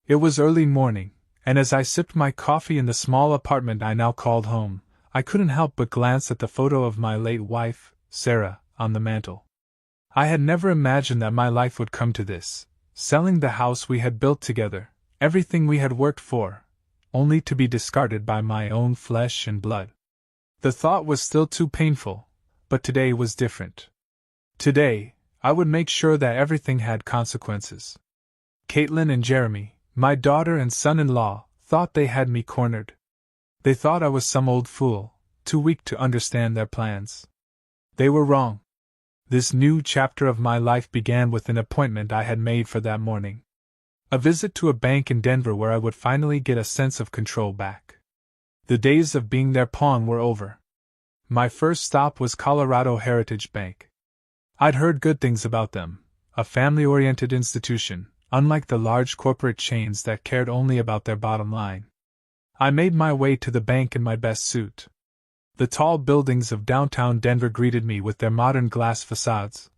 It was early morning, and as I sipped my coffee in the small apartment I now called home, I couldn't help but glance at the photo of my late wife, Sarah, on the mantel. I had never imagined that my life would come to this, selling the house we had built together, everything we had worked for, only to be discarded by my own flesh and blood. The thought was still too painful, but today was different. Today, I would make sure that everything had consequences. Caitlin and Jeremy, my daughter and son-in-law, thought they had me cornered. They thought I was some old fool, too weak to understand their plans. They were wrong. This new chapter of my life began with an appointment I had made for that morning. A visit to a bank in Denver where I would finally get a sense of control back. The days of being their pawn were over. My first stop was Colorado Heritage Bank. I'd heard good things about them, a family-oriented institution, unlike the large corporate chains that cared only about their bottom line. I made my way to the bank in my best suit. The tall buildings of downtown Denver greeted me with their modern glass facades,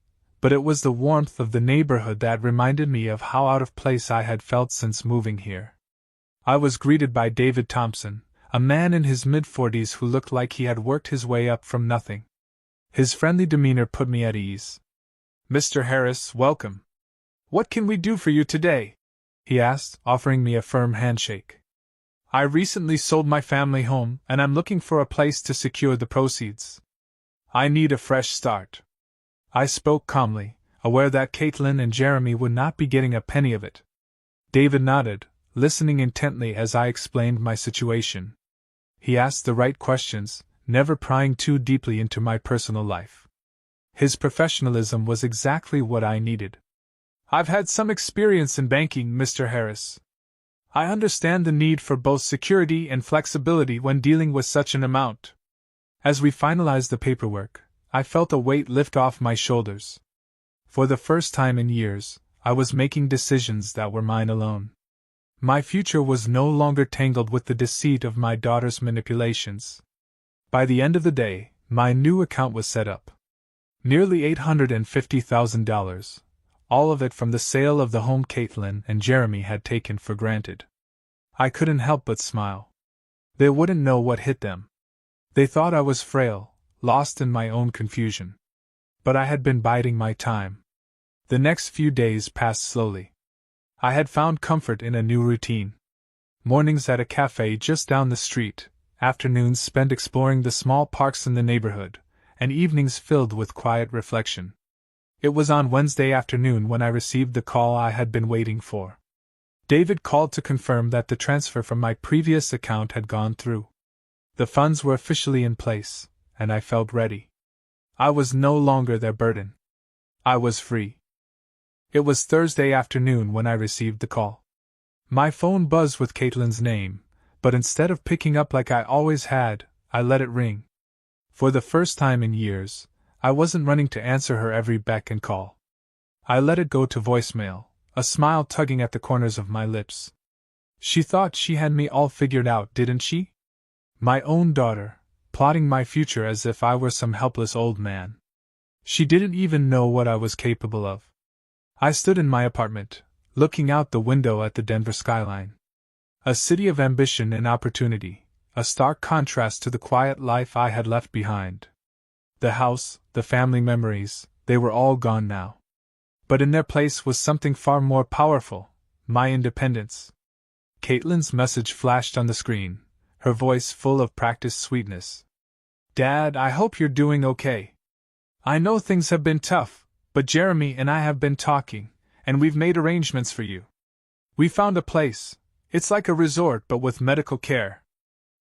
but it was the warmth of the neighborhood that reminded me of how out of place I had felt since moving here. I was greeted by David Thompson, a man in his mid-40s who looked like he had worked his way up from nothing. His friendly demeanor put me at ease. "Mr. Harris, welcome. What can we do for you today?" he asked, offering me a firm handshake. "I recently sold my family home, and I'm looking for a place to secure the proceeds. I need a fresh start." I spoke calmly, aware that Caitlin and Jeremy would not be getting a penny of it. David nodded, listening intently as I explained my situation. He asked the right questions, never prying too deeply into my personal life. His professionalism was exactly what I needed. "I've had some experience in banking, Mr. Harris. I understand the need for both security and flexibility when dealing with such an amount." As we finalized the paperwork, I felt a weight lift off my shoulders. For the first time in years, I was making decisions that were mine alone. My future was no longer tangled with the deceit of my daughter's manipulations. By the end of the day, my new account was set up. Nearly $850,000, all of it from the sale of the home Caitlin and Jeremy had taken for granted. I couldn't help but smile. They wouldn't know what hit them. They thought I was frail, lost in my own confusion. But I had been biding my time. The next few days passed slowly. I had found comfort in a new routine. Mornings at a cafe just down the street, afternoons spent exploring the small parks in the neighborhood, and evenings filled with quiet reflection. It was on Wednesday afternoon when I received the call I had been waiting for. David called to confirm that the transfer from my previous account had gone through. The funds were officially in place, and I felt ready. I was no longer their burden. I was free. It was Thursday afternoon when I received the call. My phone buzzed with Caitlin's name, but instead of picking up like I always had, I let it ring. For the first time in years, I wasn't running to answer her every beck and call. I let it go to voicemail, a smile tugging at the corners of my lips. She thought she had me all figured out, didn't she? My own daughter, plotting my future as if I were some helpless old man. She didn't even know what I was capable of. I stood in my apartment, looking out the window at the Denver skyline. A city of ambition and opportunity, a stark contrast to the quiet life I had left behind. The house, the family memories, they were all gone now. But in their place was something far more powerful, my independence. Caitlin's message flashed on the screen, her voice full of practiced sweetness. "Dad, I hope you're doing okay. I know things have been tough, but Jeremy and I have been talking, and we've made arrangements for you. We found a place. It's like a resort but with medical care.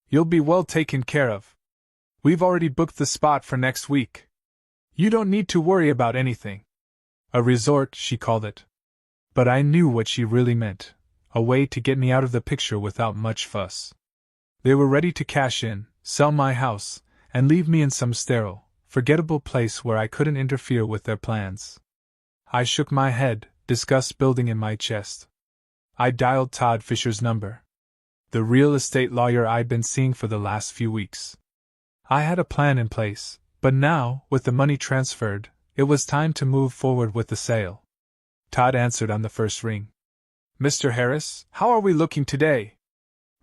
You'll be well taken care of. We've already booked the spot for next week. You don't need to worry about anything." A resort, she called it. But I knew what she really meant, a way to get me out of the picture without much fuss. They were ready to cash in, sell my house, and leave me in some sterile, forgettable place where I couldn't interfere with their plans. I shook my head, disgust building in my chest. I dialed Todd Fisher's number, the real estate lawyer I'd been seeing for the last few weeks. I had a plan in place, but now, with the money transferred, it was time to move forward with the sale. Todd answered on the first ring. Mr. Harris, how are we looking today?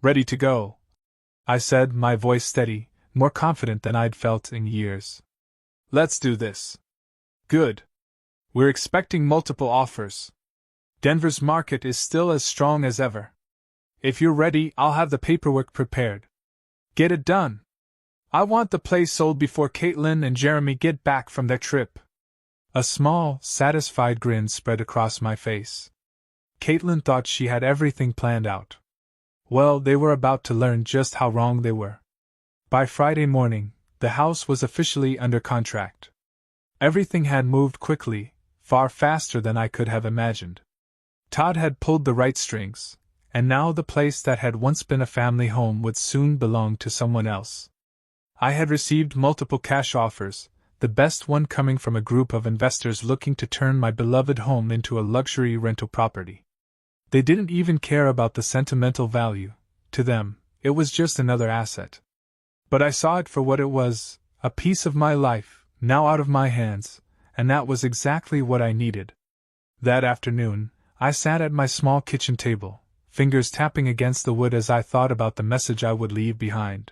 Ready to go, I said, my voice steady, more confident than I'd felt in years. Let's do this. Good. We're expecting multiple offers. Denver's market is still as strong as ever. If you're ready, I'll have the paperwork prepared. Get it done. I want the place sold before Caitlin and Jeremy get back from their trip. A small, satisfied grin spread across my face. Caitlin thought she had everything planned out. Well, they were about to learn just how wrong they were. By Friday morning, the house was officially under contract. Everything had moved quickly, far faster than I could have imagined. Todd had pulled the right strings, and now the place that had once been a family home would soon belong to someone else. I had received multiple cash offers, the best one coming from a group of investors looking to turn my beloved home into a luxury rental property. They didn't even care about the sentimental value. To them, it was just another asset. But I saw it for what it was, a piece of my life, now out of my hands, and that was exactly what I needed. That afternoon, I sat at my small kitchen table, fingers tapping against the wood as I thought about the message I would leave behind.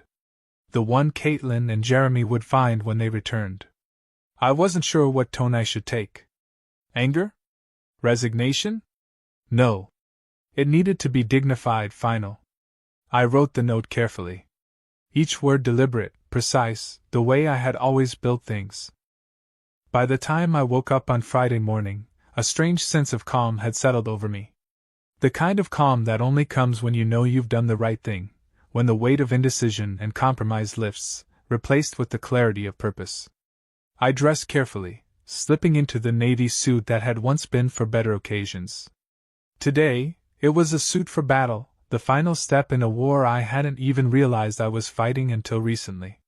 The one Caitlin and Jeremy would find when they returned. I wasn't sure what tone I should take. Anger? Resignation? No. It needed to be dignified, final. I wrote the note carefully. Each word deliberate, precise, the way I had always built things. By the time I woke up on Friday morning, a strange sense of calm had settled over me. The kind of calm that only comes when you know you've done the right thing, when the weight of indecision and compromise lifts, replaced with the clarity of purpose. I dressed carefully, slipping into the navy suit that had once been for better occasions. Today, it was a suit for battle, the final step in a war I hadn't even realized I was fighting until recently.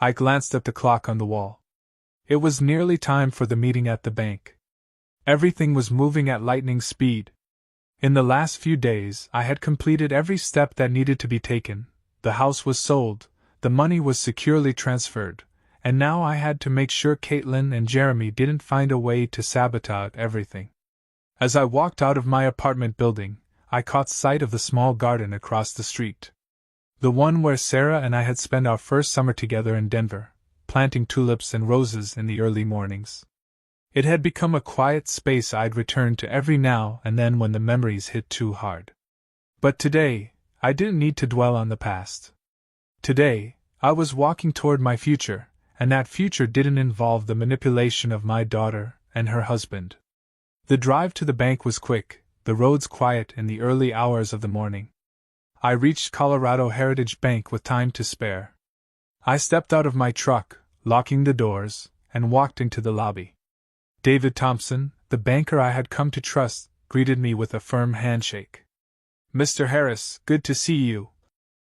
I glanced at the clock on the wall. It was nearly time for the meeting at the bank. Everything was moving at lightning speed. In the last few days, I had completed every step that needed to be taken. The house was sold, the money was securely transferred, and now I had to make sure Caitlin and Jeremy didn't find a way to sabotage everything. As I walked out of my apartment building, I caught sight of the small garden across the street. The one where Sarah and I had spent our first summer together in Denver, planting tulips and roses in the early mornings. It had become a quiet space I'd return to every now and then when the memories hit too hard. But today, I didn't need to dwell on the past. Today, I was walking toward my future, and that future didn't involve the manipulation of my daughter and her husband. The drive to the bank was quick, the roads quiet in the early hours of the morning. I reached Colorado Heritage Bank with time to spare. I stepped out of my truck, locking the doors, and walked into the lobby. David Thompson, the banker I had come to trust, greeted me with a firm handshake. "Mr. Harris, good to see you,"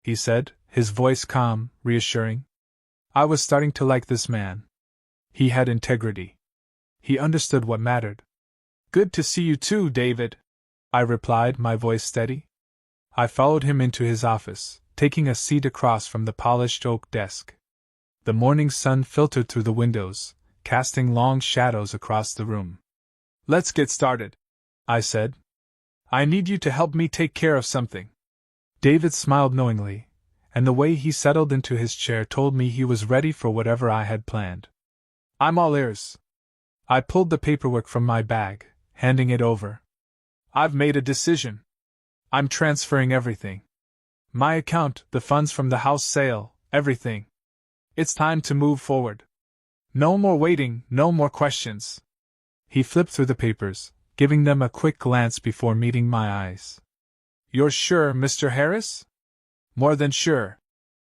he said, his voice calm, reassuring. I was starting to like this man. He had integrity. He understood what mattered. "Good to see you too, David," I replied, my voice steady. I followed him into his office, taking a seat across from the polished oak desk. The morning sun filtered through the windows, casting long shadows across the room. "Let's get started," I said. "I need you to help me take care of something." David smiled knowingly, and the way he settled into his chair told me he was ready for whatever I had planned. "I'm all ears." I pulled the paperwork from my bag, handing it over. "I've made a decision. I'm transferring everything. My account, the funds from the house sale, everything. It's time to move forward. No more waiting, no more questions." He flipped through the papers, giving them a quick glance before meeting my eyes. "You're sure, Mr. Harris?" "More than sure,"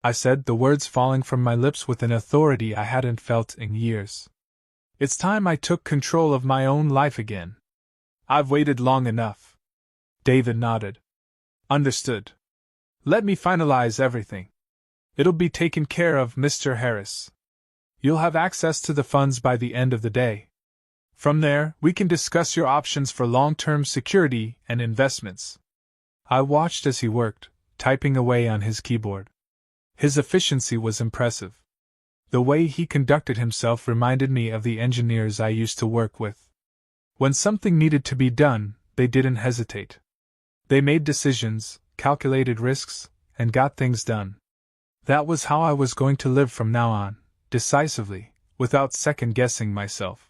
I said, the words falling from my lips with an authority I hadn't felt in years. "It's time I took control of my own life again. I've waited long enough." David nodded. "Understood. Let me finalize everything. It'll be taken care of, Mr. Harris. You'll have access to the funds by the end of the day. From there, we can discuss your options for long-term security and investments." I watched as he worked, typing away on his keyboard. His efficiency was impressive. The way he conducted himself reminded me of the engineers I used to work with. When something needed to be done, they didn't hesitate. They made decisions, calculated risks, and got things done. That was how I was going to live from now on, decisively, without second-guessing myself.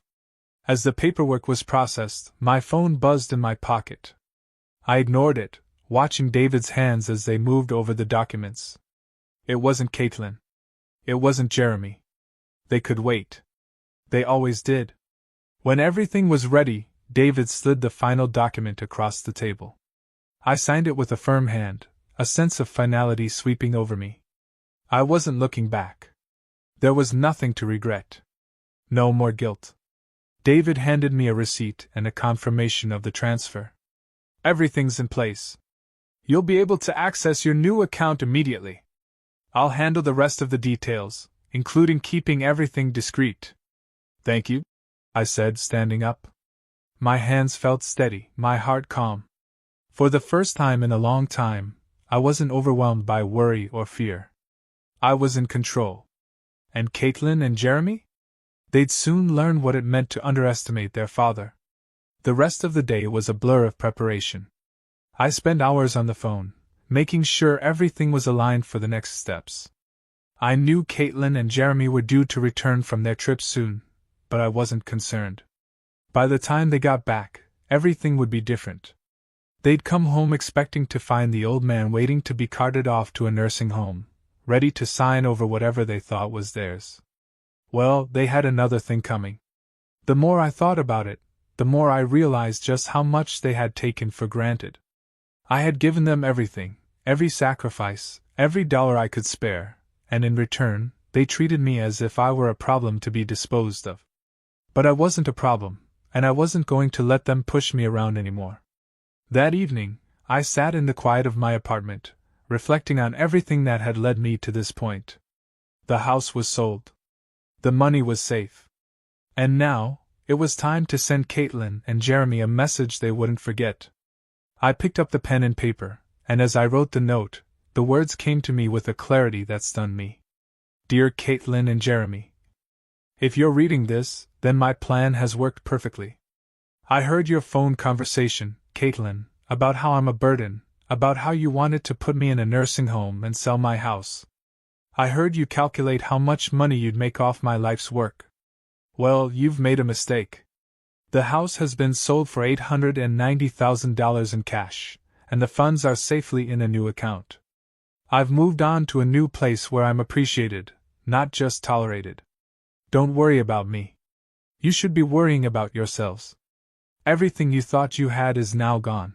As the paperwork was processed, my phone buzzed in my pocket. I ignored it, watching David's hands as they moved over the documents. It wasn't Caitlin. It wasn't Jeremy. They could wait. They always did. When everything was ready, David slid the final document across the table. I signed it with a firm hand, a sense of finality sweeping over me. I wasn't looking back. There was nothing to regret. No more guilt. David handed me a receipt and a confirmation of the transfer. Everything's in place. You'll be able to access your new account immediately. I'll handle the rest of the details, including keeping everything discreet. Thank you, I said, standing up. My hands felt steady, my heart calm. For the first time in a long time, I wasn't overwhelmed by worry or fear. I was in control. And Caitlin and Jeremy? They'd soon learn what it meant to underestimate their father. The rest of the day was a blur of preparation. I spent hours on the phone, making sure everything was aligned for the next steps. I knew Caitlin and Jeremy were due to return from their trip soon, but I wasn't concerned. By the time they got back, everything would be different. They'd come home expecting to find the old man waiting to be carted off to a nursing home, ready to sign over whatever they thought was theirs. Well, they had another thing coming. The more I thought about it, the more I realized just how much they had taken for granted. I had given them everything, every sacrifice, every dollar I could spare, and in return, they treated me as if I were a problem to be disposed of. But I wasn't a problem, and I wasn't going to let them push me around anymore. That evening, I sat in the quiet of my apartment, reflecting on everything that had led me to this point. The house was sold. The money was safe. And now, it was time to send Caitlin and Jeremy a message they wouldn't forget. I picked up the pen and paper, and as I wrote the note, the words came to me with a clarity that stunned me. Dear Caitlin and Jeremy, if you're reading this, then my plan has worked perfectly. I heard your phone conversation, Caitlin, about how I'm a burden, about how you wanted to put me in a nursing home and sell my house. I heard you calculate how much money you'd make off my life's work. Well, you've made a mistake. The house has been sold for $890,000 in cash, and the funds are safely in a new account. I've moved on to a new place where I'm appreciated, not just tolerated. Don't worry about me. You should be worrying about yourselves. Everything you thought you had is now gone.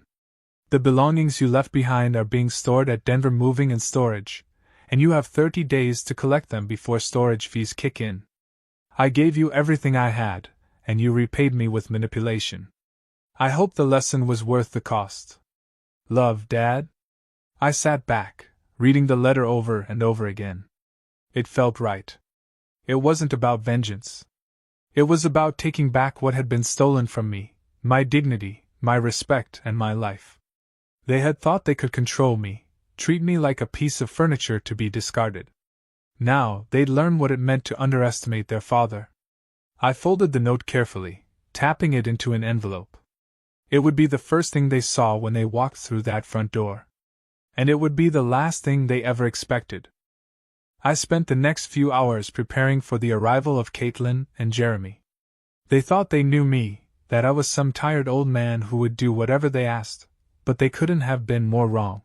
The belongings you left behind are being stored at Denver Moving and Storage, and you have 30 days to collect them before storage fees kick in. I gave you everything I had, and you repaid me with manipulation. I hope the lesson was worth the cost. Love, Dad. I sat back, reading the letter over and over again. It felt right. It wasn't about vengeance. It was about taking back what had been stolen from me, my dignity, my respect, and my life. They had thought they could control me, treat me like a piece of furniture to be discarded. Now, they'd learn what it meant to underestimate their father. I folded the note carefully, tapping it into an envelope. It would be the first thing they saw when they walked through that front door. And it would be the last thing they ever expected. I spent the next few hours preparing for the arrival of Caitlin and Jeremy. They thought they knew me, that I was some tired old man who would do whatever they asked, but they couldn't have been more wrong.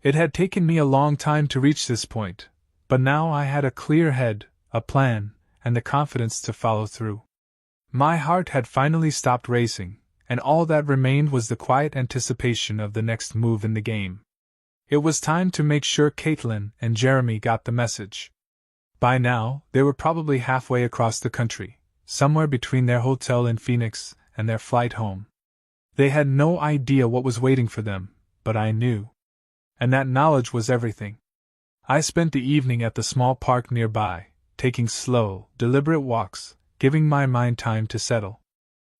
It had taken me a long time to reach this point, but now I had a clear head, a plan, and the confidence to follow through. My heart had finally stopped racing, and all that remained was the quiet anticipation of the next move in the game. It was time to make sure Caitlin and Jeremy got the message. By now, they were probably halfway across the country, somewhere between their hotel in Phoenix and their flight home. They had no idea what was waiting for them, but I knew. And that knowledge was everything. I spent the evening at the small park nearby, taking slow, deliberate walks, giving my mind time to settle.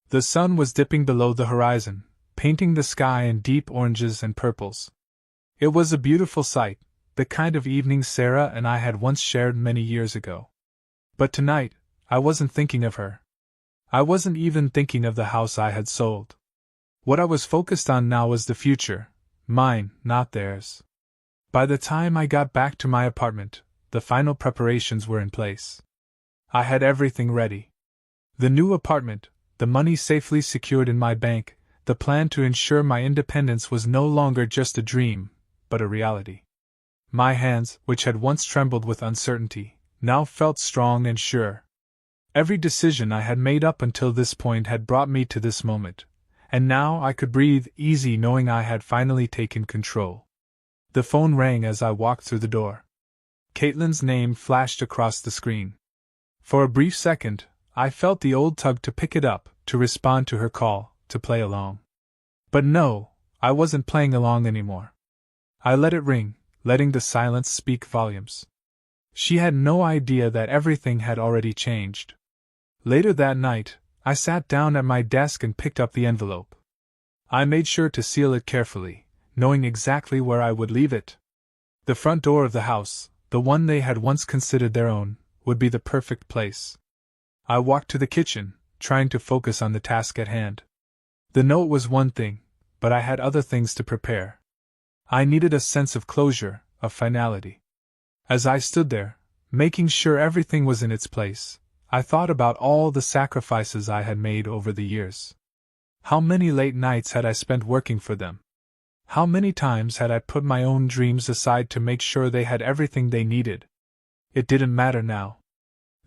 The sun was dipping below the horizon, painting the sky in deep oranges and purples. It was a beautiful sight, the kind of evening Sarah and I had once shared many years ago. But tonight, I wasn't thinking of her. I wasn't even thinking of the house I had sold. What I was focused on now was the future, Mine, not theirs. By the time I got back to my apartment, the final preparations were in place. I had everything ready. The new apartment, the money safely secured in my bank, the plan to ensure my independence was no longer just a dream, but a reality. My hands, which had once trembled with uncertainty, now felt strong and sure. Every decision I had made up until this point had brought me to this moment, and now I could breathe easy knowing I had finally taken control. The phone rang as I walked through the door. Caitlin's name flashed across the screen. For a brief second, I felt the old tug to pick it up, to respond to her call, to play along. But no, I wasn't playing along anymore. I let it ring, letting the silence speak volumes. She had no idea that everything had already changed. Later that night, I sat down at my desk and picked up the envelope. I made sure to seal it carefully, knowing exactly where I would leave it. The front door of the house, the one they had once considered their own, would be the perfect place. I walked to the kitchen, trying to focus on the task at hand. The note was one thing, but I had other things to prepare. I needed a sense of closure, of finality. As I stood there, making sure everything was in its place, I thought about all the sacrifices I had made over the years. How many late nights had I spent working for them? How many times had I put my own dreams aside to make sure they had everything they needed? It didn't matter now.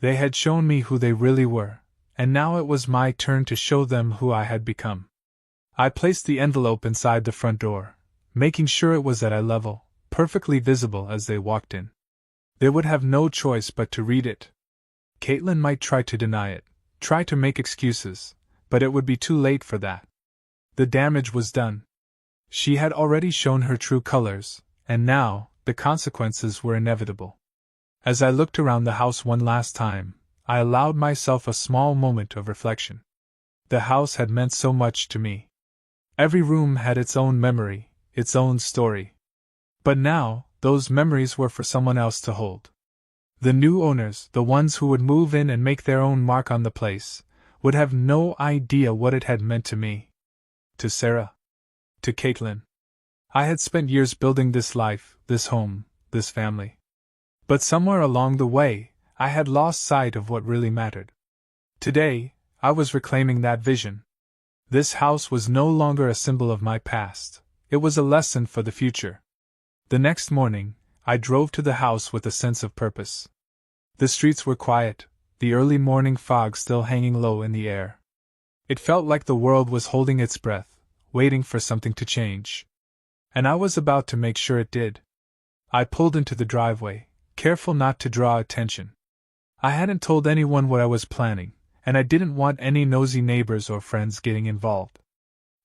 They had shown me who they really were, and now it was my turn to show them who I had become. I placed the envelope inside the front door, making sure it was at eye level, perfectly visible as they walked in. They would have no choice but to read it. Caitlin might try to deny it, try to make excuses, but it would be too late for that. The damage was done. She had already shown her true colors, and now, the consequences were inevitable. As I looked around the house one last time, I allowed myself a small moment of reflection. The house had meant so much to me. Every room had its own memory, its own story. But now, those memories were for someone else to hold. The new owners, the ones who would move in and make their own mark on the place, would have no idea what it had meant to me. To Sarah. To Caitlin. I had spent years building this life, this home, this family. But somewhere along the way, I had lost sight of what really mattered. Today, I was reclaiming that vision. This house was no longer a symbol of my past, it was a lesson for the future. The next morning, I drove to the house with a sense of purpose. The streets were quiet, the early morning fog still hanging low in the air. It felt like the world was holding its breath, waiting for something to change. And I was about to make sure it did. I pulled into the driveway, careful not to draw attention. I hadn't told anyone what I was planning, and I didn't want any nosy neighbors or friends getting involved.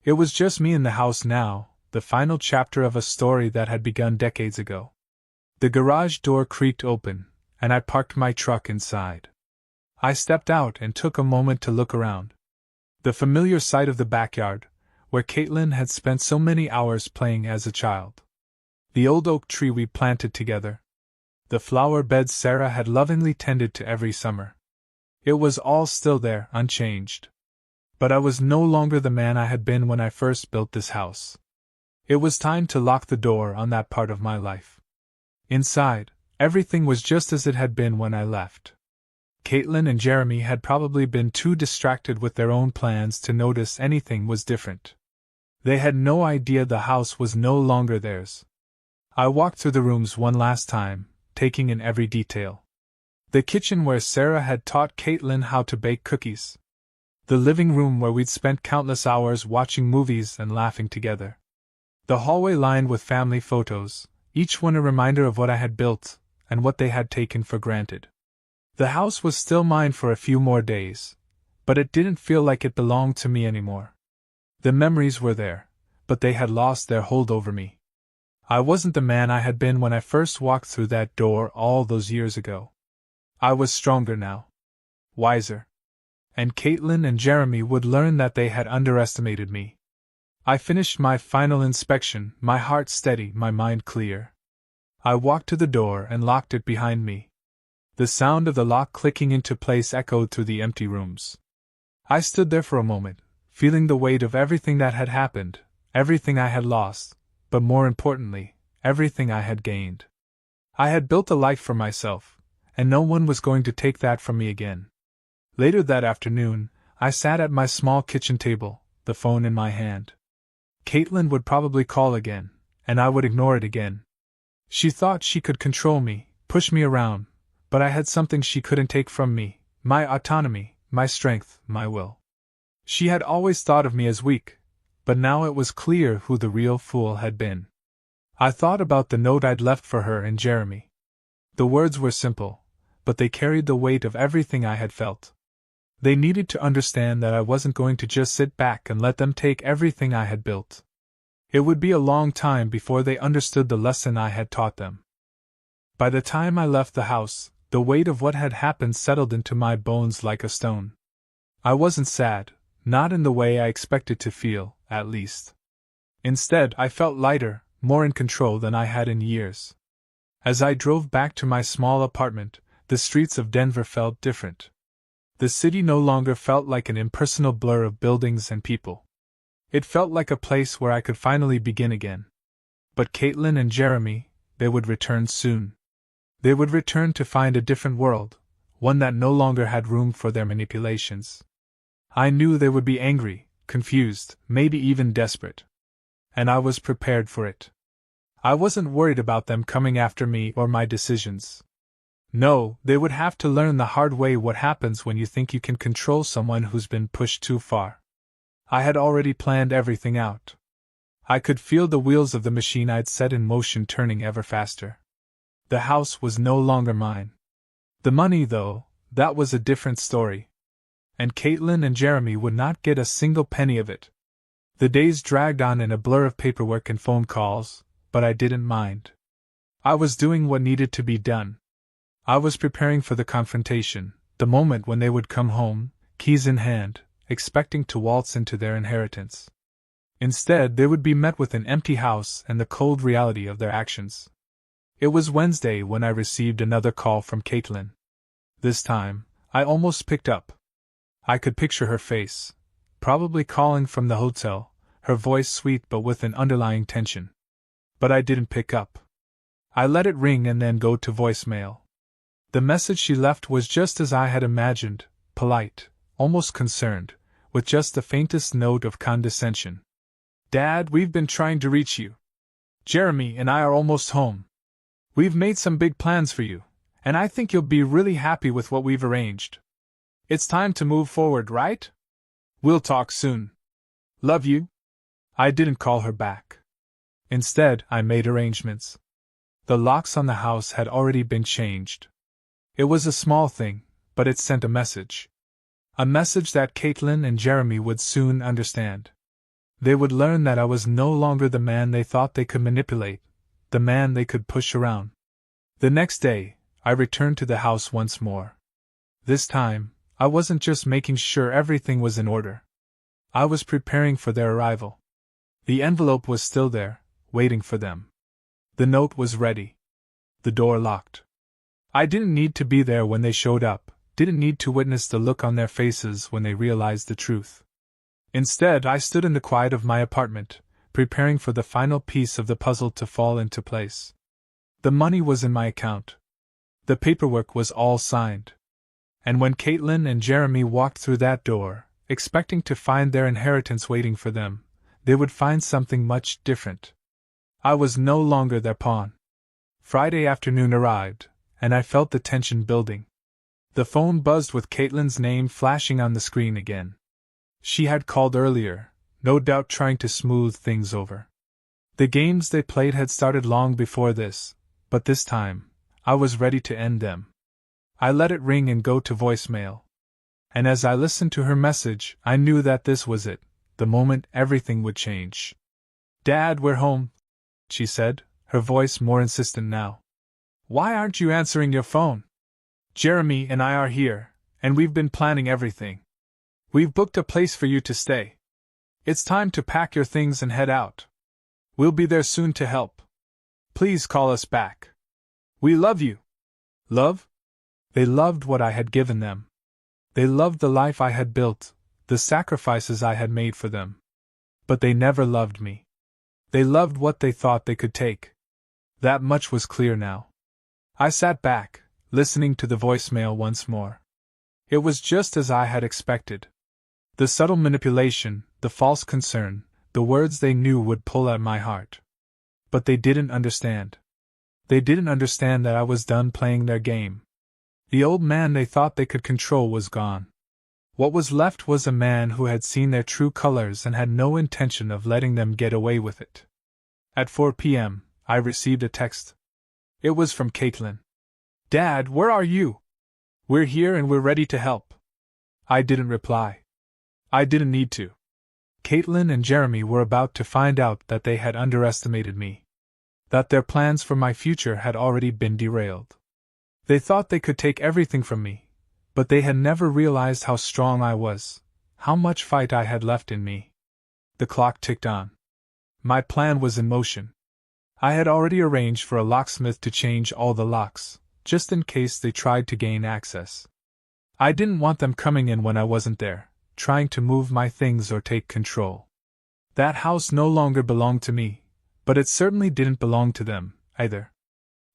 It was just me in the house now, the final chapter of a story that had begun decades ago. The garage door creaked open, and I parked my truck inside. I stepped out and took a moment to look around. The familiar sight of the backyard, where Caitlin had spent so many hours playing as a child. The old oak tree we planted together. The flower beds Sarah had lovingly tended to every summer. It was all still there, unchanged. But I was no longer the man I had been when I first built this house. It was time to lock the door on that part of my life. Inside, everything was just as it had been when I left. Caitlin and Jeremy had probably been too distracted with their own plans to notice anything was different. They had no idea the house was no longer theirs. I walked through the rooms one last time, taking in every detail. The kitchen where Sarah had taught Caitlin how to bake cookies. The living room where we'd spent countless hours watching movies and laughing together. The hallway lined with family photos, each one a reminder of what I had built, and what they had taken for granted. The house was still mine for a few more days, but it didn't feel like it belonged to me anymore. The memories were there, but they had lost their hold over me. I wasn't the man I had been when I first walked through that door all those years ago. I was stronger now. Wiser. And Caitlin and Jeremy would learn that they had underestimated me. I finished my final inspection, my heart steady, my mind clear. I walked to the door and locked it behind me. The sound of the lock clicking into place echoed through the empty rooms. I stood there for a moment, feeling the weight of everything that had happened, everything I had lost, but more importantly, everything I had gained. I had built a life for myself, and no one was going to take that from me again. Later that afternoon, I sat at my small kitchen table, the phone in my hand. Caitlin would probably call again, and I would ignore it again. She thought she could control me, push me around, but I had something she couldn't take from me: my autonomy, my strength, my will. She had always thought of me as weak, but now it was clear who the real fool had been. I thought about the note I'd left for her and Jeremy. The words were simple, but they carried the weight of everything I had felt. They needed to understand that I wasn't going to just sit back and let them take everything I had built. It would be a long time before they understood the lesson I had taught them. By the time I left the house, the weight of what had happened settled into my bones like a stone. I wasn't sad, not in the way I expected to feel, at least. Instead, I felt lighter, more in control than I had in years. As I drove back to my small apartment, the streets of Denver felt different. The city no longer felt like an impersonal blur of buildings and people. It felt like a place where I could finally begin again. But Caitlin and Jeremy, they would return soon. They would return to find a different world, one that no longer had room for their manipulations. I knew they would be angry, confused, maybe even desperate. And I was prepared for it. I wasn't worried about them coming after me or my decisions. No, they would have to learn the hard way what happens when you think you can control someone who's been pushed too far. I had already planned everything out. I could feel the wheels of the machine I'd set in motion turning ever faster. The house was no longer mine. The money, though, that was a different story. And Caitlin and Jeremy would not get a single penny of it. The days dragged on in a blur of paperwork and phone calls, but I didn't mind. I was doing what needed to be done. I was preparing for the confrontation, the moment when they would come home, keys in hand, expecting to waltz into their inheritance. Instead, they would be met with an empty house and the cold reality of their actions. It was Wednesday when I received another call from Caitlin. This time, I almost picked up. I could picture her face, probably calling from the hotel, her voice sweet but with an underlying tension. But I didn't pick up. I let it ring and then go to voicemail. The message she left was just as I had imagined, polite, almost concerned, with just the faintest note of condescension. "Dad, we've been trying to reach you. Jeremy and I are almost home. We've made some big plans for you, and I think you'll be really happy with what we've arranged. It's time to move forward, right? We'll talk soon. Love you." I didn't call her back. Instead, I made arrangements. The locks on the house had already been changed. It was a small thing, but it sent a message. A message that Caitlin and Jeremy would soon understand. They would learn that I was no longer the man they thought they could manipulate, the man they could push around. The next day, I returned to the house once more. This time, I wasn't just making sure everything was in order. I was preparing for their arrival. The envelope was still there, waiting for them. The note was ready. The door locked. I didn't need to be there when they showed up, didn't need to witness the look on their faces when they realized the truth. Instead, I stood in the quiet of my apartment, preparing for the final piece of the puzzle to fall into place. The money was in my account. The paperwork was all signed. And when Caitlin and Jeremy walked through that door, expecting to find their inheritance waiting for them, they would find something much different. I was no longer their pawn. Friday afternoon arrived, and I felt the tension building. The phone buzzed with Caitlin's name flashing on the screen again. She had called earlier, no doubt trying to smooth things over. The games they played had started long before this, but this time, I was ready to end them. I let it ring and go to voicemail. And as I listened to her message, I knew that this was it, the moment everything would change. "Dad, we're home," she said, her voice more insistent now. "Why aren't you answering your phone? Jeremy and I are here, and we've been planning everything. We've booked a place for you to stay. It's time to pack your things and head out. We'll be there soon to help. Please call us back. We love you." Love? They loved what I had given them. They loved the life I had built, the sacrifices I had made for them. But they never loved me. They loved what they thought they could take. That much was clear now. I sat back, listening to the voicemail once more. It was just as I had expected. The subtle manipulation, the false concern, the words they knew would pull at my heart. But they didn't understand. They didn't understand that I was done playing their game. The old man they thought they could control was gone. What was left was a man who had seen their true colors and had no intention of letting them get away with it. At 4 p.m., I received a text. It was from Caitlin. "Dad, where are you? We're here and we're ready to help." I didn't reply. I didn't need to. Caitlin and Jeremy were about to find out that they had underestimated me. That their plans for my future had already been derailed. They thought they could take everything from me, but they had never realized how strong I was, how much fight I had left in me. The clock ticked on. My plan was in motion. I had already arranged for a locksmith to change all the locks, just in case they tried to gain access. I didn't want them coming in when I wasn't there, trying to move my things or take control. That house no longer belonged to me, but it certainly didn't belong to them, either.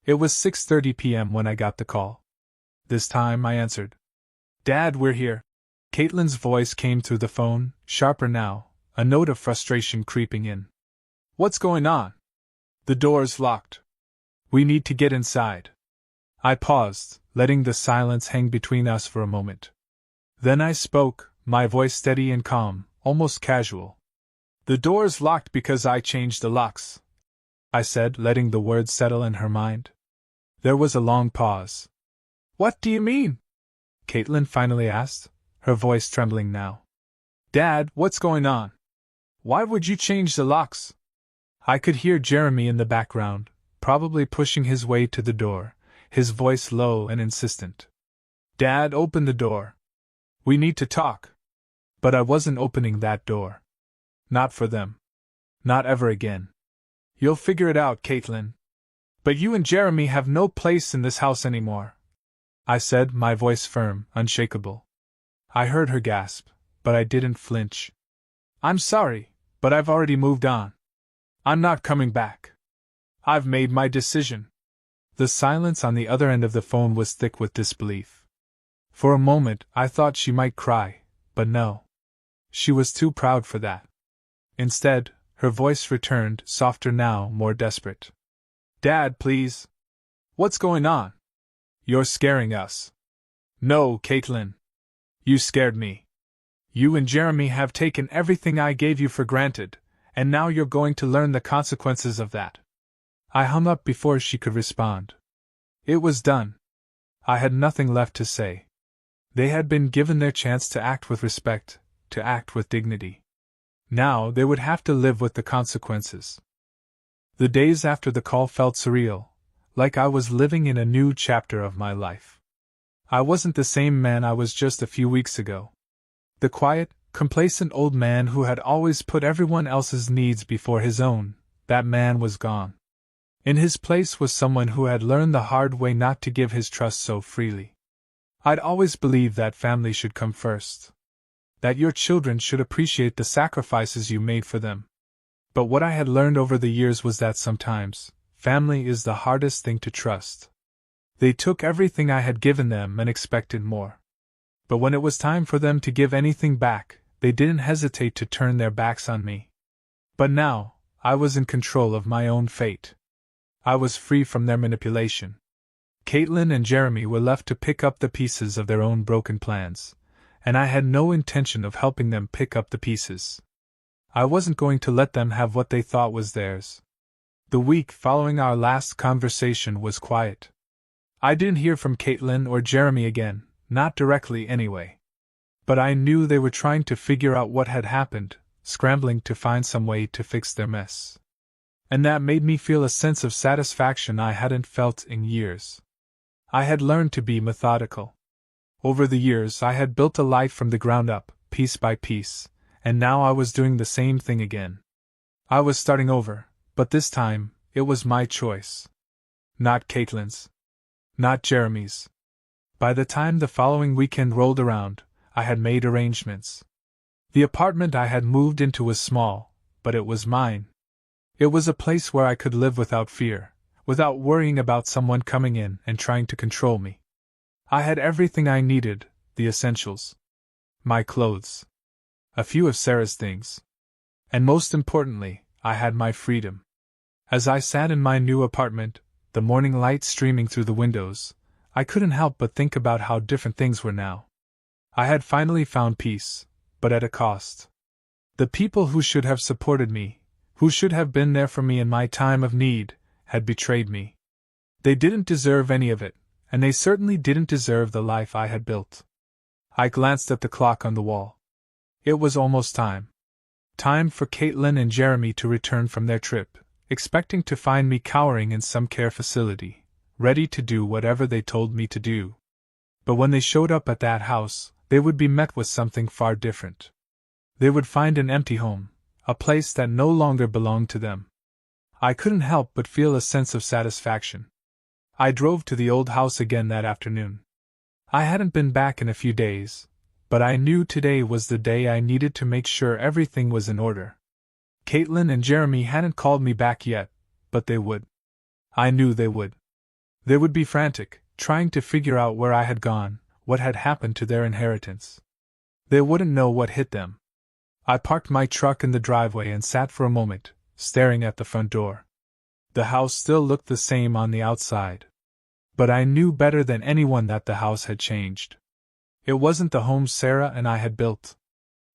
It was 6:30 p.m. when I got the call. This time I answered. "Dad, we're here." Caitlin's voice came through the phone, sharper now, a note of frustration creeping in. "What's going on?" "The door's locked. We need to get inside." I paused, letting the silence hang between us for a moment. Then I spoke, my voice steady and calm, almost casual. "The door's locked because I changed the locks," I said, letting the words settle in her mind. There was a long pause. "What do you mean?" Caitlin finally asked, her voice trembling now. "Dad, what's going on? Why would you change the locks?" I could hear Jeremy in the background, probably pushing his way to the door, his voice low and insistent. "Dad, open the door. We need to talk." But I wasn't opening that door. Not for them. Not ever again. "You'll figure it out, Caitlin. But you and Jeremy have no place in this house anymore," I said, my voice firm, unshakable. I heard her gasp, but I didn't flinch. "I'm sorry, but I've already moved on. I'm not coming back. I've made my decision." The silence on the other end of the phone was thick with disbelief. For a moment I thought she might cry, but no. She was too proud for that. Instead, her voice returned, softer now, more desperate. "Dad, please. What's going on? You're scaring us." "No, Caitlin. You scared me. You and Jeremy have taken everything I gave you for granted, and now you're going to learn the consequences of that." I hung up before she could respond. It was done. I had nothing left to say. They had been given their chance to act with respect, to act with dignity. Now they would have to live with the consequences. The days after the call felt surreal, like I was living in a new chapter of my life. I wasn't the same man I was just a few weeks ago. The quiet, complacent old man who had always put everyone else's needs before his own, that man was gone. In his place was someone who had learned the hard way not to give his trust so freely. I'd always believed that family should come first. That your children should appreciate the sacrifices you made for them. But what I had learned over the years was that sometimes, family is the hardest thing to trust. They took everything I had given them and expected more. But when it was time for them to give anything back, they didn't hesitate to turn their backs on me. But now, I was in control of my own fate. I was free from their manipulation. Caitlin and Jeremy were left to pick up the pieces of their own broken plans, and I had no intention of helping them pick up the pieces. I wasn't going to let them have what they thought was theirs. The week following our last conversation was quiet. I didn't hear from Caitlin or Jeremy again, not directly anyway. But I knew they were trying to figure out what had happened, scrambling to find some way to fix their mess. And that made me feel a sense of satisfaction I hadn't felt in years. I had learned to be methodical. Over the years I had built a life from the ground up, piece by piece, and now I was doing the same thing again. I was starting over, but this time, it was my choice. Not Caitlin's. Not Jeremy's. By the time the following weekend rolled around, I had made arrangements. The apartment I had moved into was small, but it was mine. It was a place where I could live without fear, without worrying about someone coming in and trying to control me. I had everything I needed, the essentials. My clothes. A few of Sarah's things. And most importantly, I had my freedom. As I sat in my new apartment, the morning light streaming through the windows, I couldn't help but think about how different things were now. I had finally found peace, but at a cost. The people who should have supported me, who should have been there for me in my time of need, had betrayed me. They didn't deserve any of it, and they certainly didn't deserve the life I had built. I glanced at the clock on the wall. It was almost time. Time for Caitlin and Jeremy to return from their trip, expecting to find me cowering in some care facility, ready to do whatever they told me to do. But when they showed up at that house, they would be met with something far different. They would find an empty home, a place that no longer belonged to them. I couldn't help but feel a sense of satisfaction. I drove to the old house again that afternoon. I hadn't been back in a few days, but I knew today was the day I needed to make sure everything was in order. Caitlin and Jeremy hadn't called me back yet, but they would. I knew they would. They would be frantic, trying to figure out where I had gone, what had happened to their inheritance. They wouldn't know what hit them. I parked my truck in the driveway and sat for a moment, staring at the front door. The house still looked the same on the outside. But I knew better than anyone that the house had changed. It wasn't the home Sarah and I had built.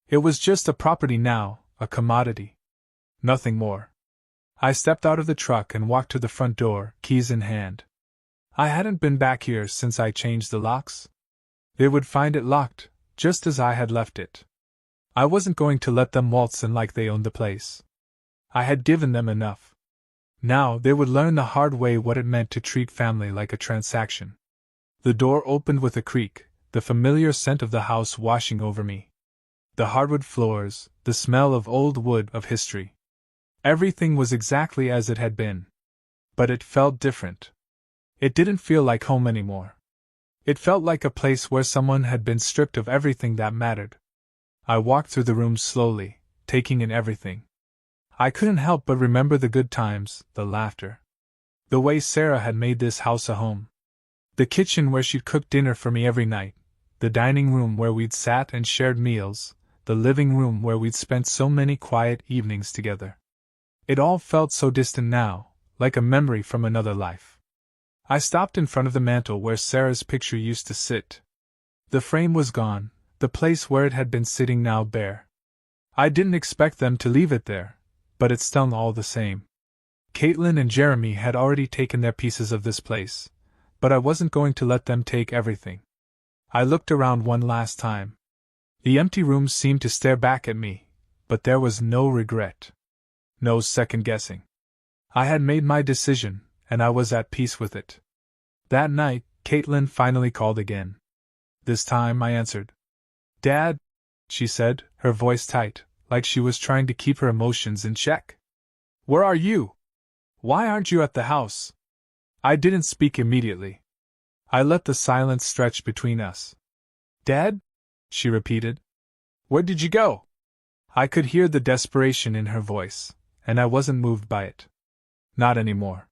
It was just a property now, a commodity. Nothing more. I stepped out of the truck and walked to the front door, keys in hand. I hadn't been back here since I changed the locks. They would find it locked, just as I had left it. I wasn't going to let them waltz in like they owned the place. I had given them enough. Now they would learn the hard way what it meant to treat family like a transaction. The door opened with a creak, the familiar scent of the house washing over me. The hardwood floors, the smell of old wood, of history. Everything was exactly as it had been. But it felt different. It didn't feel like home anymore. It felt like a place where someone had been stripped of everything that mattered. I walked through the rooms slowly, taking in everything. I couldn't help but remember the good times, the laughter. The way Sarah had made this house a home. The kitchen where she'd cooked dinner for me every night, the dining room where we'd sat and shared meals, the living room where we'd spent so many quiet evenings together. It all felt so distant now, like a memory from another life. I stopped in front of the mantel where Sarah's picture used to sit. The frame was gone, the place where it had been sitting now bare. I didn't expect them to leave it there, but it stung all the same. Caitlin and Jeremy had already taken their pieces of this place, but I wasn't going to let them take everything. I looked around one last time. The empty room seemed to stare back at me, but there was no regret. No second-guessing. I had made my decision, and I was at peace with it. That night, Caitlin finally called again. This time I answered. "Dad," she said, her voice tight, like she was trying to keep her emotions in check. "Where are you? Why aren't you at the house?" I didn't speak immediately. I let the silence stretch between us. "Dad?" she repeated. "Where did you go?" I could hear the desperation in her voice, and I wasn't moved by it. Not anymore.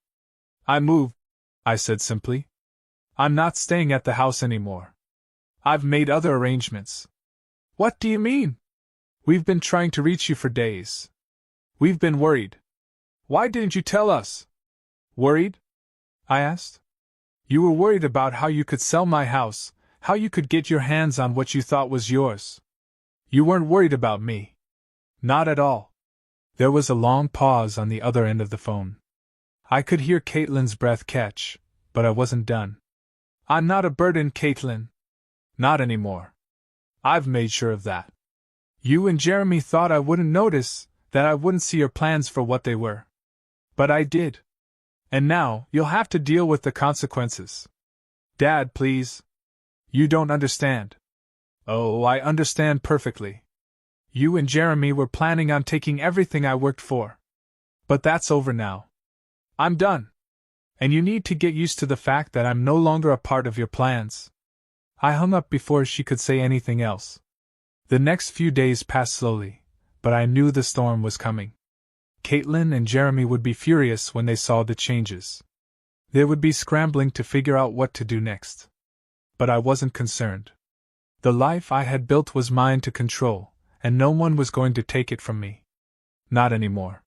"I moved," I said simply. "I'm not staying at the house anymore. I've made other arrangements." "What do you mean?" "We've been trying to reach you for days. We've been worried. Why didn't you tell us?" "Worried?" I asked. "You were worried about how you could sell my house, how you could get your hands on what you thought was yours. You weren't worried about me." "Not at all." There was a long pause on the other end of the phone. I could hear Caitlin's breath catch, but I wasn't done. "I'm not a burden, Caitlin. Not anymore. I've made sure of that. You and Jeremy thought I wouldn't notice, that I wouldn't see your plans for what they were. But I did. And now, you'll have to deal with the consequences." "Dad, please. You don't understand." "Oh, I understand perfectly. You and Jeremy were planning on taking everything I worked for. But that's over now. I'm done. And you need to get used to the fact that I'm no longer a part of your plans." I hung up before she could say anything else. The next few days passed slowly, but I knew the storm was coming. Caitlin and Jeremy would be furious when they saw the changes. They would be scrambling to figure out what to do next. But I wasn't concerned. The life I had built was mine to control, and no one was going to take it from me. Not anymore.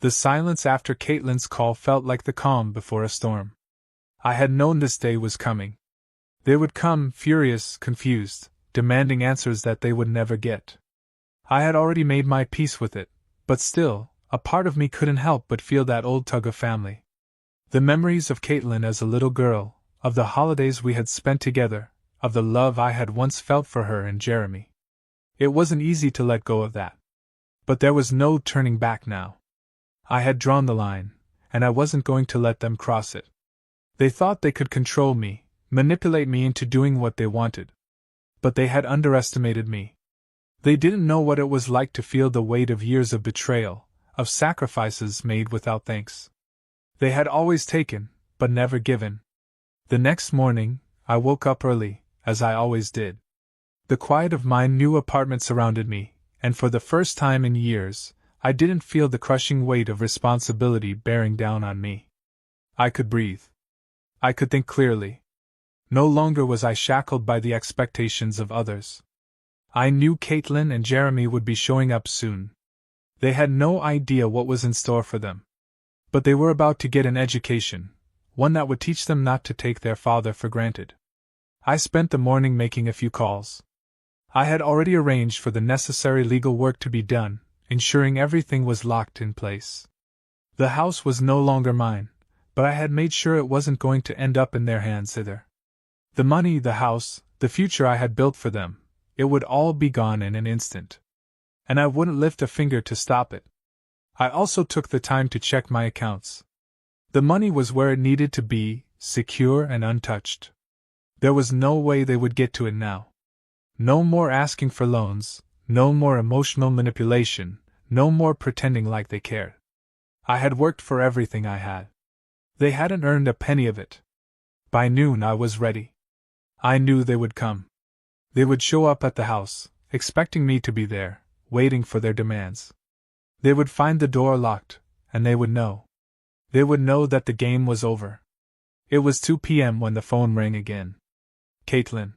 The silence after Caitlin's call felt like the calm before a storm. I had known this day was coming. They would come, furious, confused, demanding answers that they would never get. I had already made my peace with it, but still, a part of me couldn't help but feel that old tug of family. The memories of Caitlin as a little girl, of the holidays we had spent together, of the love I had once felt for her and Jeremy. It wasn't easy to let go of that. But there was no turning back now. I had drawn the line, and I wasn't going to let them cross it. They thought they could control me, manipulate me into doing what they wanted. But they had underestimated me. They didn't know what it was like to feel the weight of years of betrayal, of sacrifices made without thanks. They had always taken, but never given. The next morning, I woke up early, as I always did. The quiet of my new apartment surrounded me, and for the first time in years, I didn't feel the crushing weight of responsibility bearing down on me. I could breathe. I could think clearly. No longer was I shackled by the expectations of others. I knew Caitlin and Jeremy would be showing up soon. They had no idea what was in store for them. But they were about to get an education, one that would teach them not to take their father for granted. I spent the morning making a few calls. I had already arranged for the necessary legal work to be done, ensuring everything was locked in place. The house was no longer mine, but I had made sure it wasn't going to end up in their hands either. The money, the house, the future I had built for them, it would all be gone in an instant. And I wouldn't lift a finger to stop it. I also took the time to check my accounts. The money was where it needed to be, secure and untouched. There was no way they would get to it now. No more asking for loans, no more emotional manipulation, no more pretending like they cared. I had worked for everything I had. They hadn't earned a penny of it. By noon I was ready. I knew they would come. They would show up at the house, expecting me to be there, waiting for their demands. They would find the door locked, and they would know. They would know that the game was over. It was 2 p.m. when the phone rang again. Caitlin.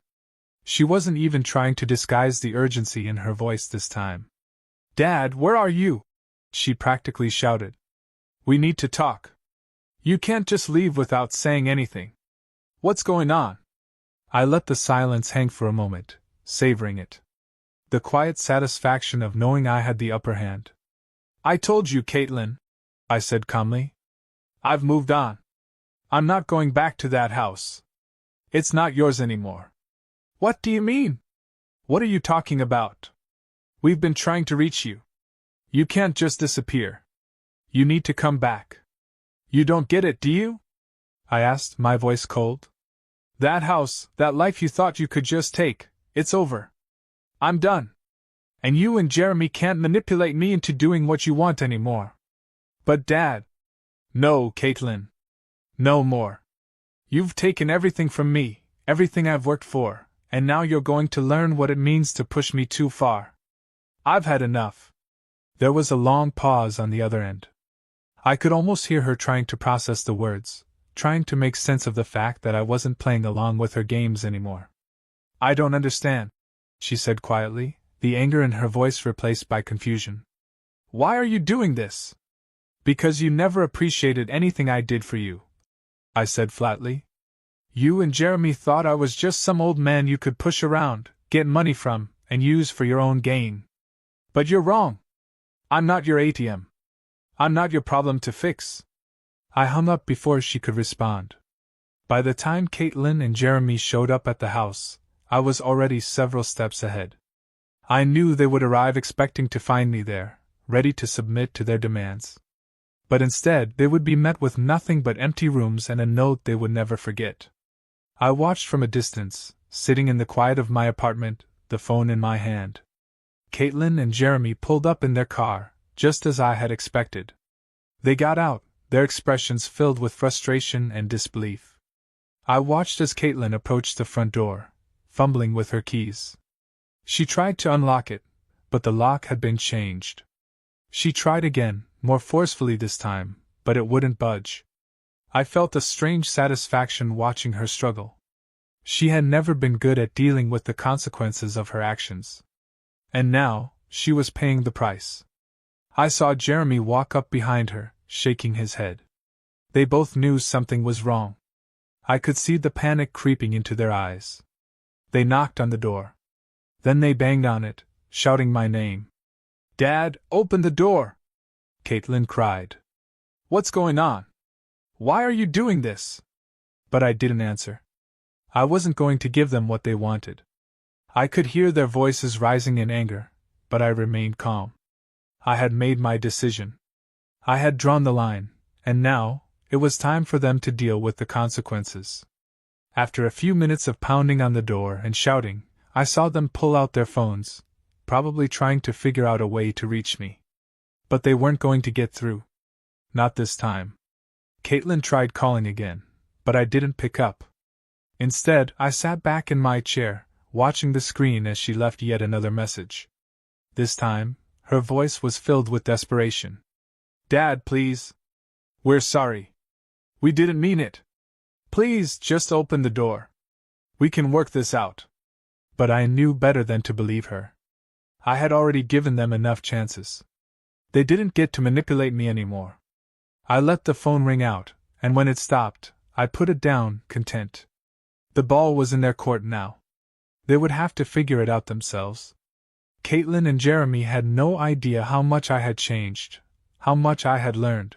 She wasn't even trying to disguise the urgency in her voice this time. "Dad, where are you?" she practically shouted. "We need to talk. You can't just leave without saying anything. What's going on?" I let the silence hang for a moment, savoring it. The quiet satisfaction of knowing I had the upper hand. "I told you, Caitlin," I said calmly. "I've moved on. I'm not going back to that house. It's not yours anymore." "What do you mean? What are you talking about? We've been trying to reach you. You can't just disappear. You need to come back. You don't get it, do you?" I asked, my voice cold. "That house, that life you thought you could just take, it's over. I'm done. And you and Jeremy can't manipulate me into doing what you want anymore." "But Dad..." "No, Caitlin. No more. You've taken everything from me, everything I've worked for, and now you're going to learn what it means to push me too far. I've had enough." There was a long pause on the other end. I could almost hear her trying to process the words, trying to make sense of the fact that I wasn't playing along with her games anymore. "I don't understand," she said quietly, the anger in her voice replaced by confusion. "Why are you doing this?" "Because you never appreciated anything I did for you," I said flatly. "You and Jeremy thought I was just some old man you could push around, get money from, and use for your own gain. But you're wrong. I'm not your ATM. I'm not your problem to fix." I hung up before she could respond. By the time Caitlin and Jeremy showed up at the house, I was already several steps ahead. I knew they would arrive expecting to find me there, ready to submit to their demands. But instead they would be met with nothing but empty rooms and a note they would never forget. I watched from a distance, sitting in the quiet of my apartment, the phone in my hand. Caitlin and Jeremy pulled up in their car, just as I had expected. They got out, their expressions filled with frustration and disbelief. I watched as Caitlin approached the front door, fumbling with her keys. She tried to unlock it, but the lock had been changed. She tried again, more forcefully this time, but it wouldn't budge. I felt a strange satisfaction watching her struggle. She had never been good at dealing with the consequences of her actions. And now, she was paying the price. I saw Jeremy walk up behind her, shaking his head. They both knew something was wrong. I could see the panic creeping into their eyes. They knocked on the door. Then they banged on it, shouting my name. "Dad, open the door!" Caitlin cried. "What's going on? Why are you doing this?" But I didn't answer. I wasn't going to give them what they wanted. I could hear their voices rising in anger, but I remained calm. I had made my decision. I had drawn the line, and now, it was time for them to deal with the consequences. After a few minutes of pounding on the door and shouting, I saw them pull out their phones, probably trying to figure out a way to reach me. But they weren't going to get through. Not this time. Caitlin tried calling again, but I didn't pick up. Instead, I sat back in my chair, watching the screen as she left yet another message. This time, her voice was filled with desperation. "Dad, please. We're sorry. We didn't mean it. Please, just open the door. We can work this out." But I knew better than to believe her. I had already given them enough chances. They didn't get to manipulate me anymore. I let the phone ring out, and when it stopped, I put it down, content. The ball was in their court now. They would have to figure it out themselves. Caitlin and Jeremy had no idea how much I had changed, how much I had learned.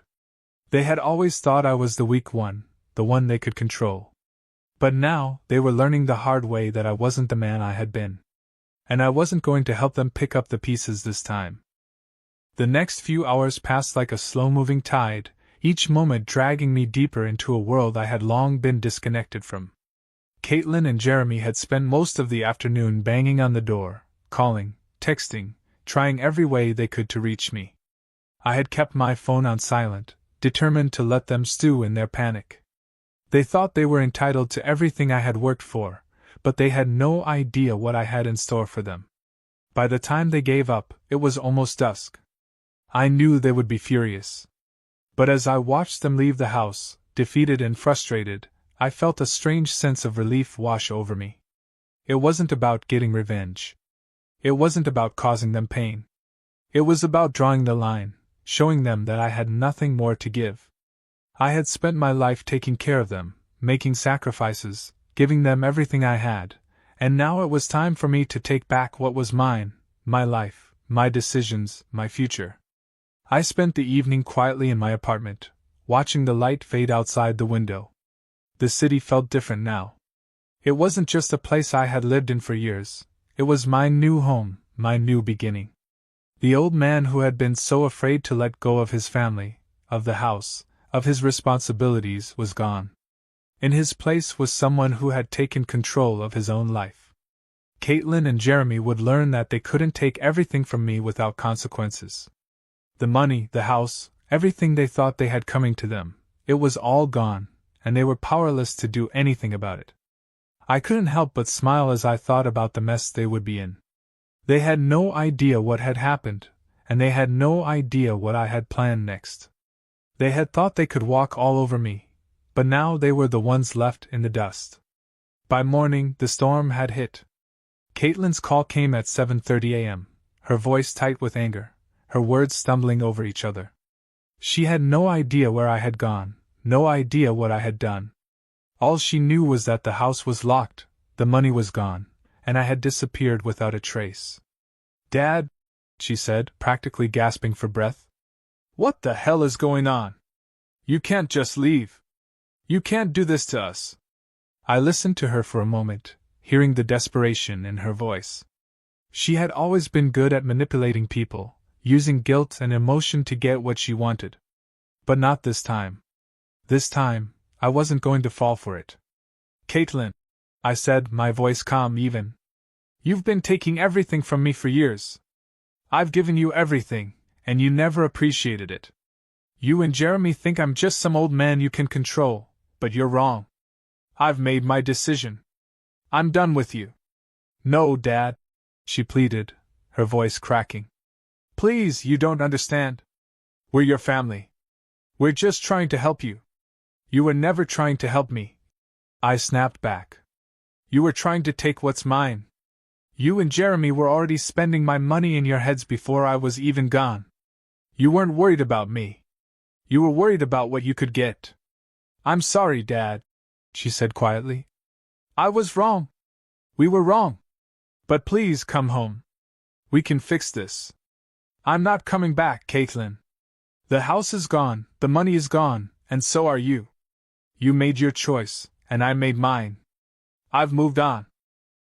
They had always thought I was the weak one, the one they could control. But now, they were learning the hard way that I wasn't the man I had been. And I wasn't going to help them pick up the pieces this time. The next few hours passed like a slow-moving tide, each moment dragging me deeper into a world I had long been disconnected from. Caitlin and Jeremy had spent most of the afternoon banging on the door, calling, texting, trying every way they could to reach me. I had kept my phone on silent, determined to let them stew in their panic. They thought they were entitled to everything I had worked for, but they had no idea what I had in store for them. By the time they gave up, it was almost dusk. I knew they would be furious. But as I watched them leave the house, defeated and frustrated, I felt a strange sense of relief wash over me. It wasn't about getting revenge. It wasn't about causing them pain. It was about drawing the line, showing them that I had nothing more to give. I had spent my life taking care of them, making sacrifices, giving them everything I had, and now it was time for me to take back what was mine, my life, my decisions, my future. I spent the evening quietly in my apartment, watching the light fade outside the window. The city felt different now. It wasn't just a place I had lived in for years, it was my new home, my new beginning. The old man who had been so afraid to let go of his family, of the house, of his responsibilities was gone. In his place was someone who had taken control of his own life. Caitlin and Jeremy would learn that they couldn't take everything from me without consequences. The money, the house, everything they thought they had coming to them, it was all gone, and they were powerless to do anything about it. I couldn't help but smile as I thought about the mess they would be in. They had no idea what had happened, and they had no idea what I had planned next. They had thought they could walk all over me, but now they were the ones left in the dust. By morning, the storm had hit. Caitlin's call came at 7:30 a.m., her voice tight with anger, her words stumbling over each other. She had no idea where I had gone, no idea what I had done. All she knew was that the house was locked, the money was gone, and I had disappeared without a trace. "Dad," she said, practically gasping for breath. "What the hell is going on? You can't just leave. You can't do this to us." I listened to her for a moment, hearing the desperation in her voice. She had always been good at manipulating people, using guilt and emotion to get what she wanted. But not this time. This time, I wasn't going to fall for it. "Caitlin," I said, my voice calm even. "You've been taking everything from me for years. I've given you everything, and you never appreciated it. You and Jeremy think I'm just some old man you can control, but you're wrong. I've made my decision. I'm done with you." "No, Dad," she pleaded, her voice cracking. "Please, you don't understand. We're your family. We're just trying to help you. You were never trying to help me. I snapped back. You were trying to take what's mine. You and Jeremy were already spending my money in your heads before I was even gone. You weren't worried about me. You were worried about what you could get. I'm sorry, Dad, she said quietly. I was wrong. We were wrong. But please come home. We can fix this. I'm not coming back, Caitlin. The house is gone, the money is gone, and so are you. You made your choice, and I made mine. I've moved on.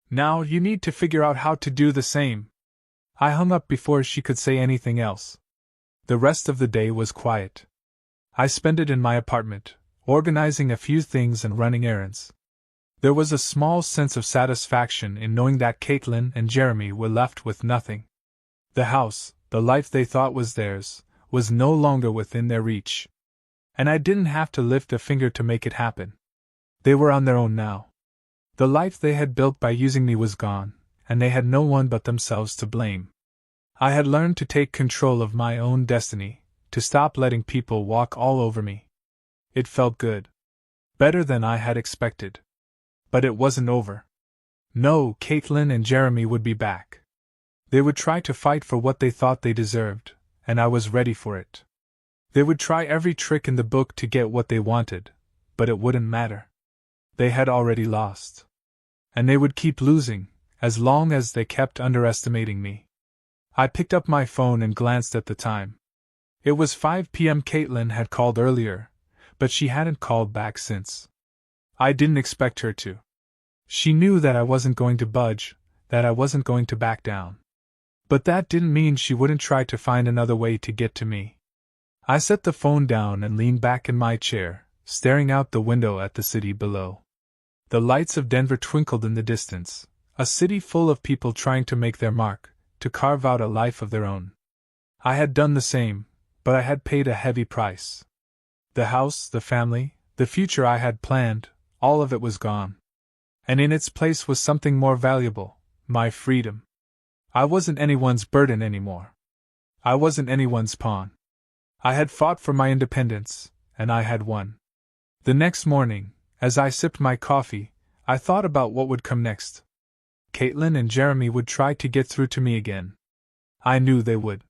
Now you need to figure out how to do the same. I hung up before she could say anything else. The rest of the day was quiet. I spent it in my apartment, organizing a few things and running errands. There was a small sense of satisfaction in knowing that Caitlin and Jeremy were left with nothing. The house, the life they thought was theirs, was no longer within their reach. And I didn't have to lift a finger to make it happen. They were on their own now. The life they had built by using me was gone, and they had no one but themselves to blame. I had learned to take control of my own destiny, to stop letting people walk all over me. It felt good. Better than I had expected. But it wasn't over. No, Caitlin and Jeremy would be back. They would try to fight for what they thought they deserved, and I was ready for it. They would try every trick in the book to get what they wanted, but it wouldn't matter. They had already lost. And they would keep losing, as long as they kept underestimating me. I picked up my phone and glanced at the time. It was 5 p.m. Caitlin had called earlier, but she hadn't called back since. I didn't expect her to. She knew that I wasn't going to budge, that I wasn't going to back down. But that didn't mean she wouldn't try to find another way to get to me. I set the phone down and leaned back in my chair, staring out the window at the city below. The lights of Denver twinkled in the distance, a city full of people trying to make their mark, to carve out a life of their own. I had done the same, but I had paid a heavy price. The house, the family, the future I had planned, all of it was gone. And in its place was something more valuable, my freedom. I wasn't anyone's burden anymore. I wasn't anyone's pawn. I had fought for my independence, and I had won. The next morning, as I sipped my coffee, I thought about what would come next. Caitlin and Jeremy would try to get through to me again. I knew they would.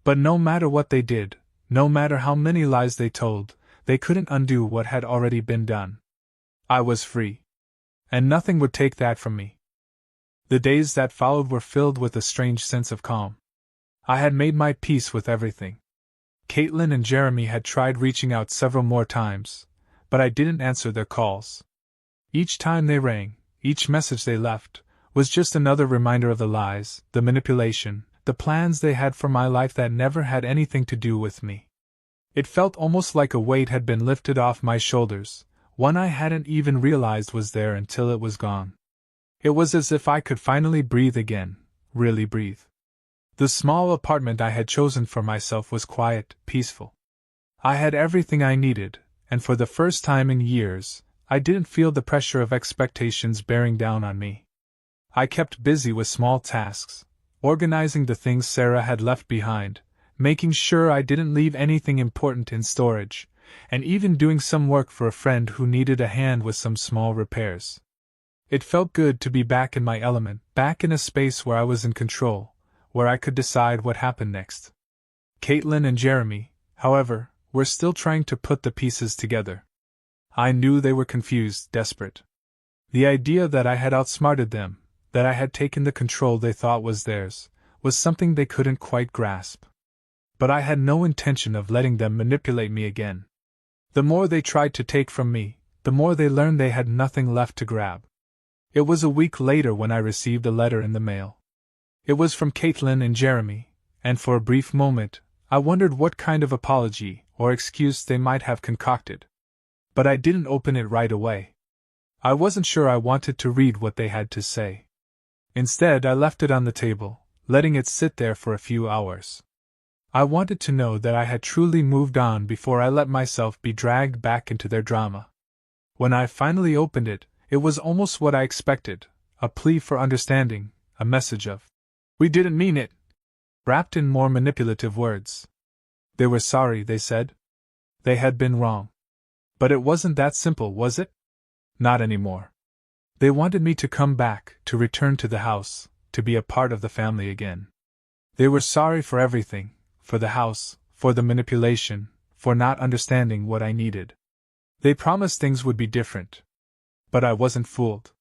But no matter what they did, no matter how many lies they told, they couldn't undo what had already been done. I was free. And nothing would take that from me. The days that followed were filled with a strange sense of calm. I had made my peace with everything. Caitlin and Jeremy had tried reaching out several more times, but I didn't answer their calls. Each time they rang, each message they left, was just another reminder of the lies, the manipulation, the plans they had for my life that never had anything to do with me. It felt almost like a weight had been lifted off my shoulders, one I hadn't even realized was there until it was gone. It was as if I could finally breathe again, really breathe. The small apartment I had chosen for myself was quiet, peaceful. I had everything I needed, and for the first time in years, I didn't feel the pressure of expectations bearing down on me. I kept busy with small tasks, organizing the things Sarah had left behind, making sure I didn't leave anything important in storage, and even doing some work for a friend who needed a hand with some small repairs. It felt good to be back in my element, back in a space where I was in control, where I could decide what happened next. Caitlin and Jeremy, however, were still trying to put the pieces together. I knew they were confused, desperate. The idea that I had outsmarted them, that I had taken the control they thought was theirs, was something they couldn't quite grasp. But I had no intention of letting them manipulate me again. The more they tried to take from me, the more they learned they had nothing left to grab. It was a week later when I received a letter in the mail. It was from Caitlin and Jeremy, and for a brief moment, I wondered what kind of apology or excuse they might have concocted. But I didn't open it right away. I wasn't sure I wanted to read what they had to say. Instead, I left it on the table, letting it sit there for a few hours. I wanted to know that I had truly moved on before I let myself be dragged back into their drama. When I finally opened it, it was almost what I expected, a plea for understanding, a message of, "We didn't mean it," wrapped in more manipulative words. They were sorry, they said. They had been wrong. But it wasn't that simple, was it? Not anymore. They wanted me to come back, to return to the house, to be a part of the family again. They were sorry for everything, for the house, for the manipulation, for not understanding what I needed. They promised things would be different. But I wasn't fooled.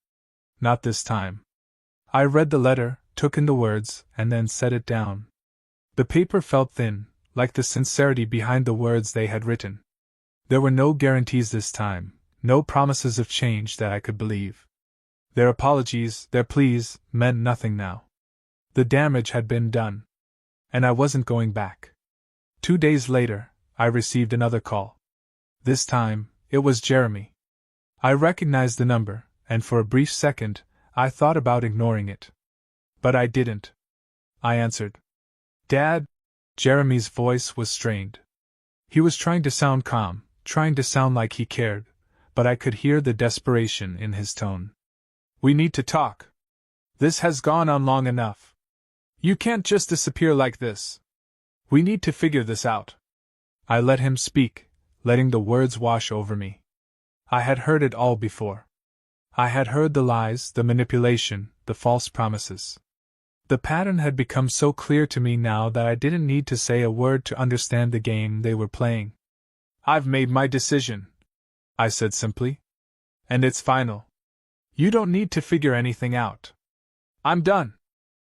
Not this time. I read the letter, took in the words, and then set it down. The paper felt thin, like the sincerity behind the words they had written. There were no guarantees this time, no promises of change that I could believe. Their apologies, their pleas, meant nothing now. The damage had been done. And I wasn't going back. 2 days later, I received another call. This time, it was Jeremy. I recognized the number, and for a brief second, I thought about ignoring it. But I didn't. I answered. Dad? Jeremy's voice was strained. He was trying to sound calm, trying to sound like he cared, but I could hear the desperation in his tone. We need to talk. This has gone on long enough. You can't just disappear like this. We need to figure this out. I let him speak, letting the words wash over me. I had heard it all before. I had heard the lies, the manipulation, the false promises. The pattern had become so clear to me now that I didn't need to say a word to understand the game they were playing. I've made my decision, I said simply. And it's final. You don't need to figure anything out. I'm done.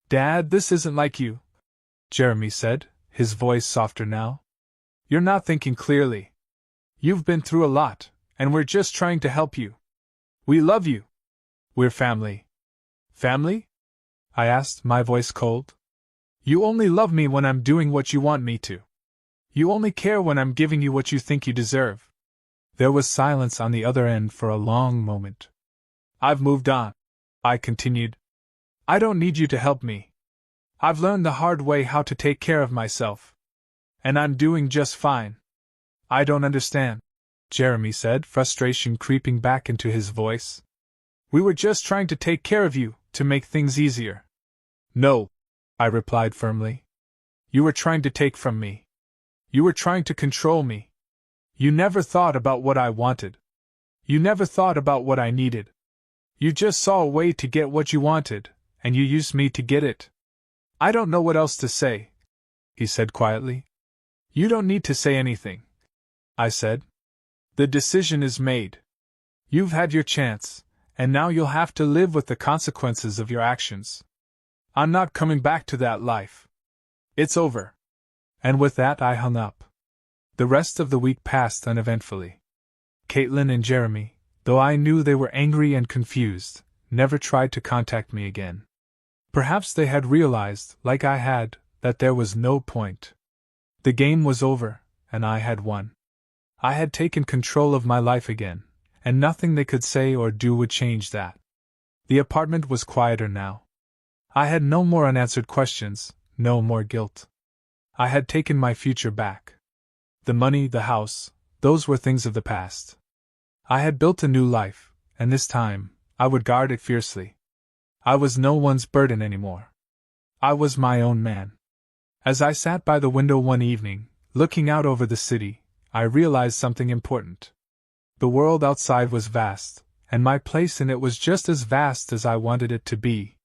Dad, this isn't like you, Jeremy said, his voice softer now. You're not thinking clearly. You've been through a lot, and we're just trying to help you. We love you. We're family. Family? I asked, my voice cold. You only love me when I'm doing what you want me to. You only care when I'm giving you what you think you deserve. There was silence on the other end for a long moment. I've moved on, I continued. I don't need you to help me. I've learned the hard way how to take care of myself. And I'm doing just fine. I don't understand, Jeremy said, frustration creeping back into his voice. We were just trying to take care of you, to make things easier. No, I replied firmly. You were trying to take from me. You were trying to control me. You never thought about what I wanted. You never thought about what I needed. You just saw a way to get what you wanted, and you used me to get it. I don't know what else to say, he said quietly. You don't need to say anything, I said. The decision is made. You've had your chance, and now you'll have to live with the consequences of your actions. I'm not coming back to that life. It's over. And with that I hung up. The rest of the week passed uneventfully. Caitlin and Jeremy, though I knew they were angry and confused, never tried to contact me again. Perhaps they had realized, like I had, that there was no point. The game was over, and I had won. I had taken control of my life again, and nothing they could say or do would change that. The apartment was quieter now. I had no more unanswered questions, no more guilt. I had taken my future back. The money, the house, those were things of the past. I had built a new life, and this time, I would guard it fiercely. I was no one's burden anymore. I was my own man. As I sat by the window one evening, looking out over the city, I realized something important. The world outside was vast, and my place in it was just as vast as I wanted it to be.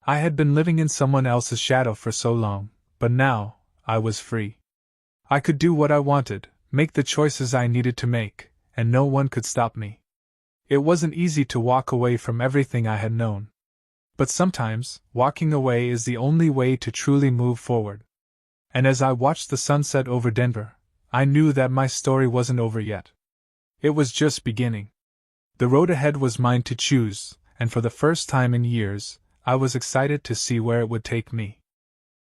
I had been living in someone else's shadow for so long, but now, I was free. I could do what I wanted, make the choices I needed to make, and no one could stop me. It wasn't easy to walk away from everything I had known. But sometimes, walking away is the only way to truly move forward. And as I watched the sunset over Denver, I knew that my story wasn't over yet. It was just beginning. The road ahead was mine to choose, and for the first time in years, I was excited to see where it would take me.